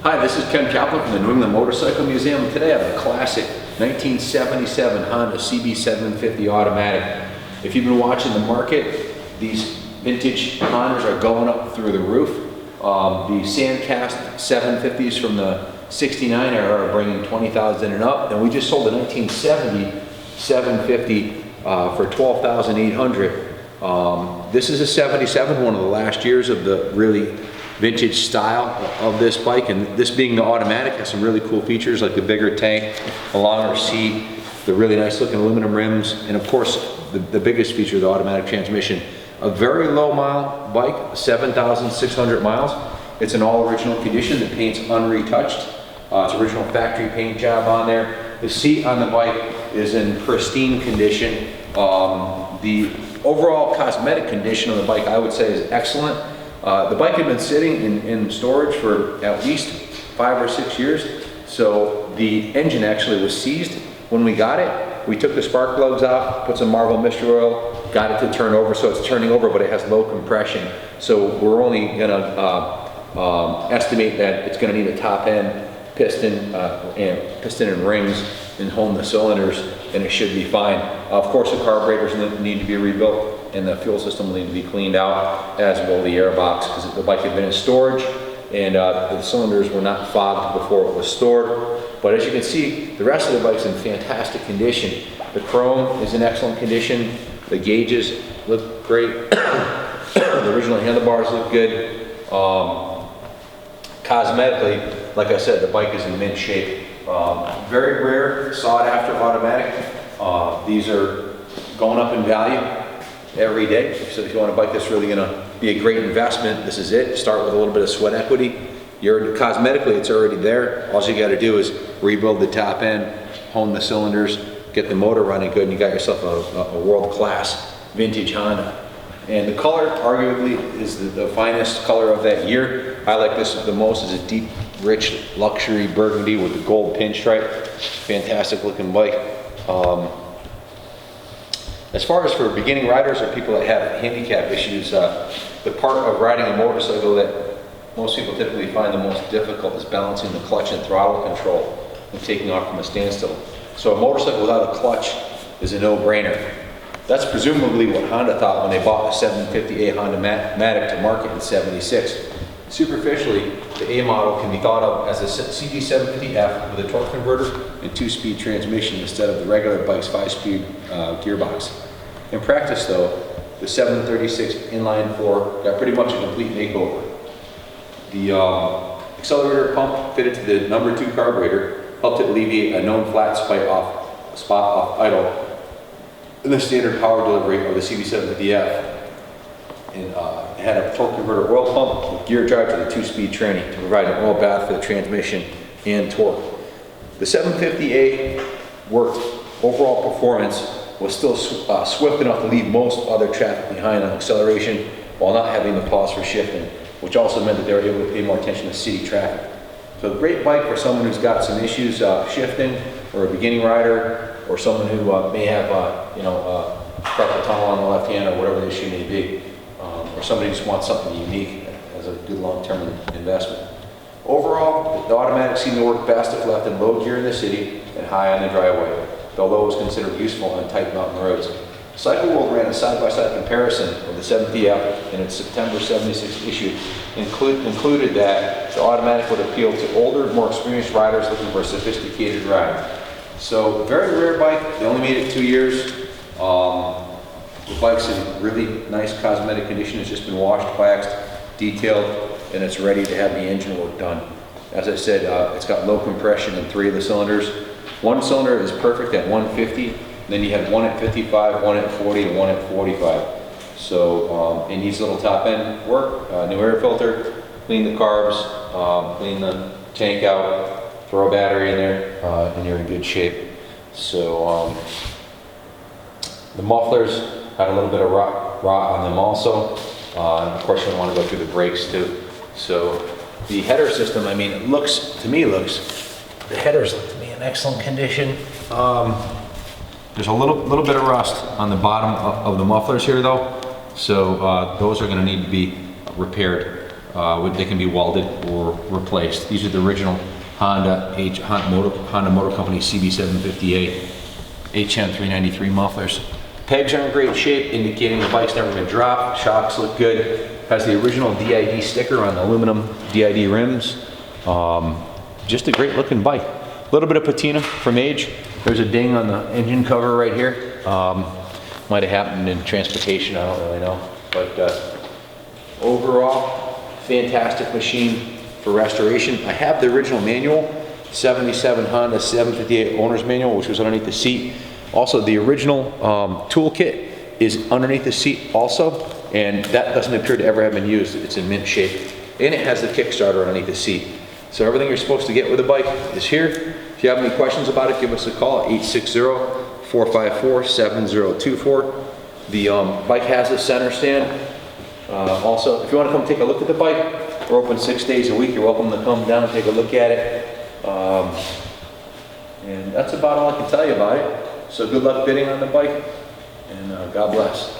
Hi, this is Ken Kaplan from the New England Motorcycle Museum. Today I have a classic 1977 Honda CB750 automatic. If you've been watching the market, these vintage Hondas are going up through the roof. The Sandcast 750s from the 69 era are bringing 20,000 and up, and we just sold a 1970 750 for 12,800. This is a 77, one of the last years of the really vintage style of this bike, and this being the automatic has some really cool features like the bigger tank, a longer seat, the really nice looking aluminum rims, and of course the biggest feature, the automatic transmission. A very low mile bike, 7,600 miles. It's in all original condition. The paint's unretouched. It's original factory paint job on there. The seat on the bike is in pristine condition. The overall cosmetic condition of the bike, I would say, is excellent. The bike had been sitting in storage for at least 5 or 6 years, so the engine actually was seized when we got it. We took the spark plugs off, put some Marvel Mystery Oil, got it to turn over, so it's turning over, but it has low compression. So we're only gonna estimate that it's gonna need a top end piston and rings and hone the cylinders, and it should be fine. Of course, the carburetors need to be rebuilt, and the fuel system will need to be cleaned out, as will the airbox, because the bike had been in storage, and the cylinders were not fogged before it was stored. But as you can see, the rest of the bike's in fantastic condition. The chrome is in excellent condition. The gauges look great. The original handlebars look good. Cosmetically, like I said, the bike is in mint shape. Very rare, sought after automatic. These are going up in value every day. So if you want a bike that's really gonna be a great investment, this is it. Start with a little bit of sweat equity. Cosmetically, it's already there. All you gotta do is rebuild the top end, hone the cylinders, get the motor running good, and you got yourself a world-class vintage Honda. And the color, arguably, is the finest color of that year. I like this the most. Is a deep, rich, luxury burgundy with the gold pinstripe. Fantastic looking bike. As far as for beginning riders or people that have handicap issues, the part of riding a motorcycle that most people typically find the most difficult is balancing the clutch and throttle control and taking off from a standstill. So a motorcycle without a clutch is a no-brainer. That's presumably what Honda thought when they bought the 750A Honda Matic to market in '76. Superficially, the A model can be thought of as a CB750F with a torque converter and 2-speed transmission instead of the regular bike's 5-speed gearbox. In practice though, the 736 inline 4 got pretty much a complete makeover. The accelerator pump fitted to the number 2 carburetor helped it alleviate a known flat spot off idle in the standard power delivery of the CB750F. And it had a torque converter oil pump with gear drive to the 2-speed tranny to provide an oil bath for the transmission and torque. The 750A worked. Overall performance was still swift enough to leave most other traffic behind on acceleration while not having to pause for shifting, which also meant that they were able to pay more attention to city traffic. So a great bike for someone who's got some issues shifting, or a beginning rider, or someone who may have carpal tunnel on the left hand, or whatever the issue may be, or somebody who just wants something unique as a good long-term investment. Overall, the automatic seemed to work best if left in low gear in the city and high on the driveway, although it was considered useful on tight mountain roads. Cycle World ran a side-by-side comparison of the 750F in its September '76 issue, included that the automatic would appeal to older, more experienced riders looking for a sophisticated ride. So, very rare bike. They only made it 2 years. The bike's in really nice cosmetic condition. It's just been washed, waxed, detailed, and it's ready to have the engine work done. As I said, it's got low compression in 3 of the cylinders. One cylinder is perfect at 150. Then you have one at 55, one at 40, and one at 45. So it needs a little top end work, new air filter, clean the carbs, clean the tank out, throw a battery in there, and you're in good shape. So the mufflers had a little bit of rot on them also. And of course you want to go through the brakes too. So the header system, I mean, the headers look to me in excellent condition. There's a little bit of rust on the bottom of the mufflers here though, so those are going to need to be repaired. They can be welded or replaced. These are the original Honda Motor Company CB750A HM393 mufflers. Pegs are in great shape, indicating the bike's never been dropped. Shocks look good. Has the original DID sticker on the aluminum DID rims. Just a great looking bike. A little bit of patina from age. There's a ding on the engine cover right here. Might have happened in transportation, I don't really know. But overall, fantastic machine for restoration. I have the original manual, 77 Honda 758 owner's manual, which was underneath the seat. Also, the original toolkit is underneath the seat also, and that doesn't appear to ever have been used. It's in mint shape. And it has the Kickstarter underneath the seat. So everything you're supposed to get with a bike is here. If you have any questions about it, give us a call at 860-454-7024. The bike has a center stand. Also, if you want to come take a look at the bike, we're open 6 days a week. You're welcome to come down and take a look at it. And that's about all I can tell you about it. So good luck bidding on the bike, and God bless.